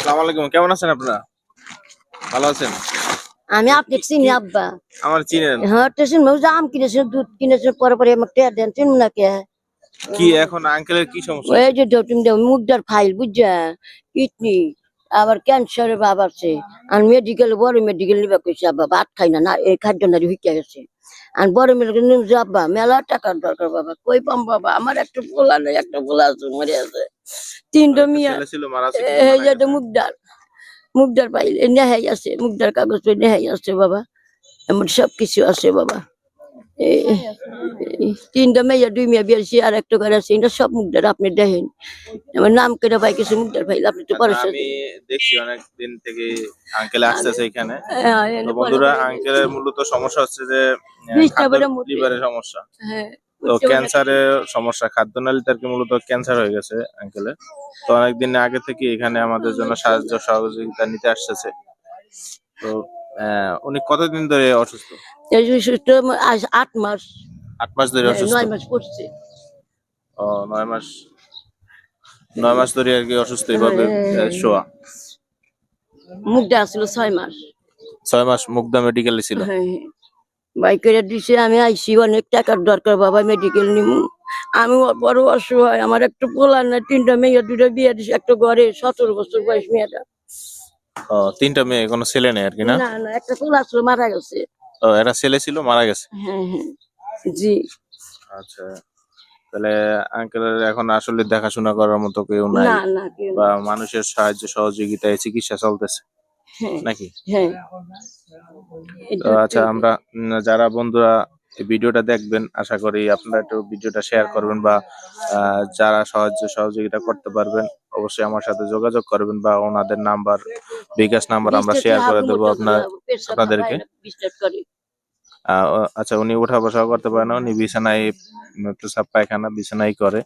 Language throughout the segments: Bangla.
আসসালামু আলাইকুম, কেমন আছেন আপনারা? ভালো আছেন? আমি আপনি চিনি আব্বা। আমার চিনেন? হ্যাঁ টেনশন মৌজা আম কিনেছেন দুধ কিনেছেন পরে পরে আমাকে টের দেন চিনুন না কে কি এখন আঙ্কেলের কি সমস্যা ওই হয়েছে? যে তুমি মুগদার ফাইল বুঝছা কিডনি আবার ক্যান্সারের বাব আছে আর মেডিকেল বড় মেডিকেল নিবা কইছে আব্বা ভাত খাই না না এই খাদ্য নারী হইতে গেছে আর বড় মেডিকেল নিম আব্বা মেলা টাকার দরকার বাবা কই পাম বাবা আমার একটা পোলা নেই একটা পোলা আছে মরে আছে তিনটা একটা মিয়া ছেলে ছিল মারা গেছে, কি এই মারা যে গেছে? মুগদার মুগদার পাইল নেহাই আছে মুগদার কাগজ নেহাই আছে বাবা এমন সবকিছু আছে বাবা তিনটা মেয়ে দুই মেয়ে বিয়েছি আর একটা করে আছে এটা সব মুগদার আপনি দেখেন আমার নাম কেটে পাই কিছু মুগদার পাইলে আপনি তো পরে আমি দেখছি অনেক দিন থেকে আঙ্কেল আসতেছে এখানে। তো পরে বন্ধুরা, আঙ্কেলের মূলত সমস্যা হচ্ছে যে বিশটা করে লিভারের সমস্যা, হ্যাঁ তো ক্যান্সারের সমস্যা, খাদ্যনালীতে আর কি মূলত ক্যান্সার হয়ে গেছে আঙ্কেলের। তো অনেকদিন আগে থেকে এখানে আমাদের জন্য সাহায্য সহযোগিতা নিতে আসতেছে। তো উনি কতদিন ধরে অসুস্থ? এই যে সুস্থ আজ 8 মাস 8 মাস ধরে অসুস্থ? 9 মাস পড়ছে ও 9 মাস, 9 মাস ধরে আর কি অসুস্থ এইভাবে শোয়া। মুগদা আসলো 6 মাস 6 মাস মুগদা মেডিকেলে ছিল। বাই করে দিছে আমি আইসি অনেক টাকার দরকার বাবা মেডিকেল নিমু আমি বড় অসহায় আমার একটা পোলা না তিনটা মেয়ে দুটো বিয়ে দিছে একটা ঘরে 17 বছর বয়স মেয়েটা ও 3টা মেয়ে, কোনো ছেলে নেই আর কি? না না না একটা পোলা ছিল মারা গেছে ও এরা ছেলে ছিল, মারা গেছে। হ্যাঁ জি আচ্ছা, তাহলে আঙ্কেলের এখন আসলে দেখাশোনা করার মতো কেউ নাই, না না কেউ বা মানুষের সাহায্য সহযোগিতায় চিকিৎসা চলতেছে হ্যাঁ নাকি? হ্যাঁ তো আচ্ছা, আমরা যারা বন্ধুরা এই ভিডিওটা দেখবেন, আশা করি আপনারা একটু ভিডিওটা শেয়ার করবেন, বা যারা সাহায্য সহযোগিতা করতে পারবেন অবশ্যই আমার সাথে যোগাযোগ করবেন, বা ওনাদের নাম্বার, বিকাশ নাম্বার আমরা শেয়ার করে দেবো আপনাদেরকে। আচ্ছা, উনি উঠা বসা করতে পারে না, উনি বিছানায় পেশাব পায়খানা বিছানায় করে।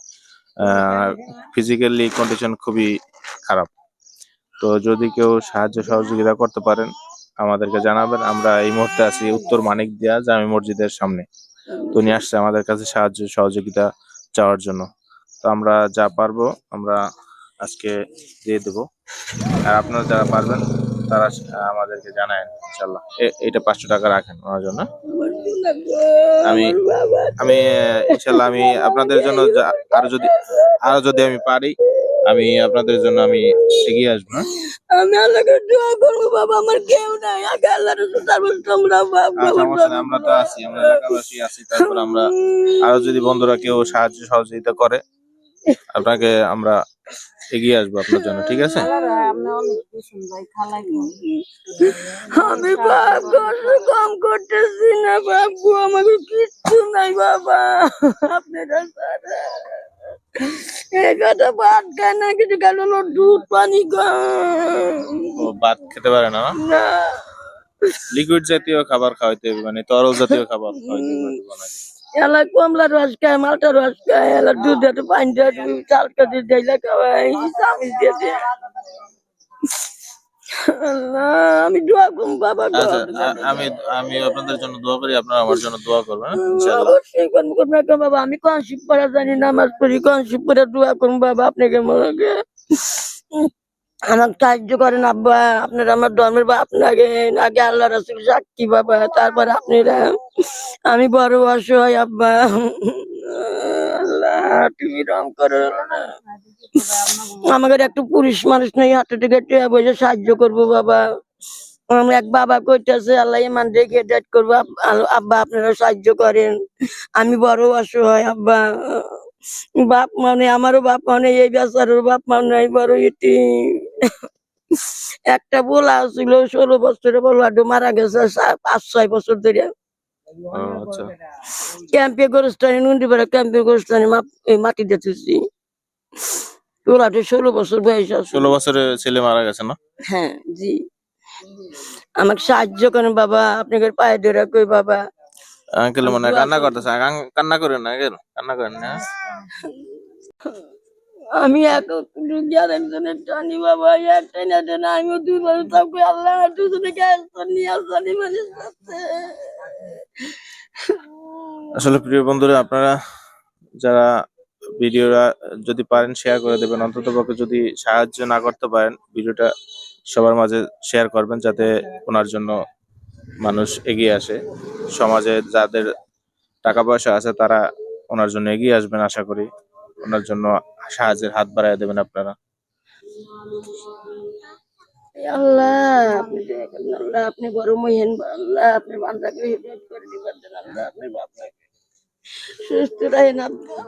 ফিজিক্যালি কন্ডিশন খুবই খারাপ। তো যদি কেউ সাহায্য সহযোগিতা করতে পারেন আমাদেরকে জানাবেন। আমরা এই মুহূর্তে আছি উত্তর মানিকদিয়া জামি মসজিদের সামনে। তো উনি আসছে আমাদের কাছে সাহায্য সহযোগিতা চাওয়ার জন্য। তো আমরা যা পারবো আমরা আজকে দিয়ে দেবো, আর আপনারা যারা পারবেন তারা আমাদেরকে জানায়েন ইনশাল্লাহ। এটা 500 টাকা রাখেন ওনার জন্য। আমি আমি ইনশাল্লাহ আমি আপনাদের জন্য আরো যদি আমি পারি আমি আপনাদের জন্য আমি এগিয়ে আসবো। আমি আল্লাহকে দোয়া করবো বাবা আমার কেউ নাই আগে আল্লাহর তারপর তোমরা আমরা তো আছি, আমরা এলাকাবাসী আছি। তারপর আমরা আরো যদি বন্ধুরা কেউ সাহায্য সহযোগিতা করে আপনাকে আমরা এগিয়ে আসবো আপনার জন্য, ঠিক আছে? আমি বাপ কষ্ট কম করতেছি না বাবু আমাকে কিচ্ছু নাই বাবা আপনারা একটা ভাত খায় না কিছু গেল দুধ পানি ভাত খেতে পারে না, লিকুইড জাতীয় খাবার খাওয়াইতে হবে, মানে তরল জাতীয় খাবার খাওয়াইতে হবে। এলা কমলা রস খায় মালটা রস খায় এলা দুধ একটু পানি চালটা দিয়ে দিলে খাওয়াই চামিচ দিয়ে দিয়ে আমি দোয়া করবো বাবা। আমি আপনাদের জন্য দোয়া করি, আপনারা আমার জন্য দোয়া করবেন ইনশাআল্লাহ। অবশ্যই করবো বাবা আমি কনসিভ পড়া জানি নামাজ পড়ি কনসিভ পড়ে দোয়া করবো বাবা আপনাকে মনে আমার সাহায্য করেন আব্বা আপনারা আমার ধর্মের বা আপনাকে আগে আল্লাহ রাসূল সাক্ষী বাবা তারপর আপনারা আমি বড় অসহায় আব্বা আল্লাহ তুমি রং করো না আমাদের একটু পুরুষ মানুষ নেই হাতে থেকে বসে সাহায্য করবো বাবা আমার এক বাবা কইতেছে আল্লাহ ইমান রেখে ডেট করবো আব্বা আপনারা সাহায্য করেন আমি বড় অসহায় আব্বা বাপ মানে আমারও বাপ মানে এই বেচারোর বাপ মানে বড় ইতি একটা বলা ছিল 16 বছরের বলাটা মারা গেছে 5-6 বছর ধরে ক্যাম্পে গোরস্থানে নুন্ডিপাড়া ক্যাম্পে গোরস্থানে মাটি দিতেছি ওলাটা 16 বছর বয়স আছে। 16 বছরের ছেলে মারা গেছে না? হ্যাঁ জি আমাকে সাহায্য করেন বাবা আপনাদের পায়ে ধরে কই বাবা। আঙ্কেল মনে কান্না করতেছে, কান্না করেন না, কান্না করেন না। আমি একজনের জানি বাবা একটাই না আমি 2 বছর থাকবো আল্লাহ দুজনে নিয়ে আসনি মানে আসলে প্রিয় বন্ধুরা, আপনারা যারা ভিডিওটা যদি পারেন শেয়ার করে দেবেন, অন্ততপক্ষে যদি সাহায্য না করতে পারেন ভিডিওটা সবার মাঝে শেয়ার করবেন, যাতে ওনার জন্য মানুষ এগিয়ে আসে। সমাজে যাদের টাকা পয়সা আছে তারা ওনার জন্য এগিয়ে আসবেন, আশা করি ওনার জন্য সাহায্যের হাত বাড়ায় দেবেন আপনারা। আল্লাহ আপনি দয়া করেন, আল্লাহ আপনি বড় মহিন, আল্লাহ আপনি বান্দাকে হিদায়াত করে দিবেন, আল্লাহ আপনি বান্দাকে সুস্থ রাখেন আল্লাহ।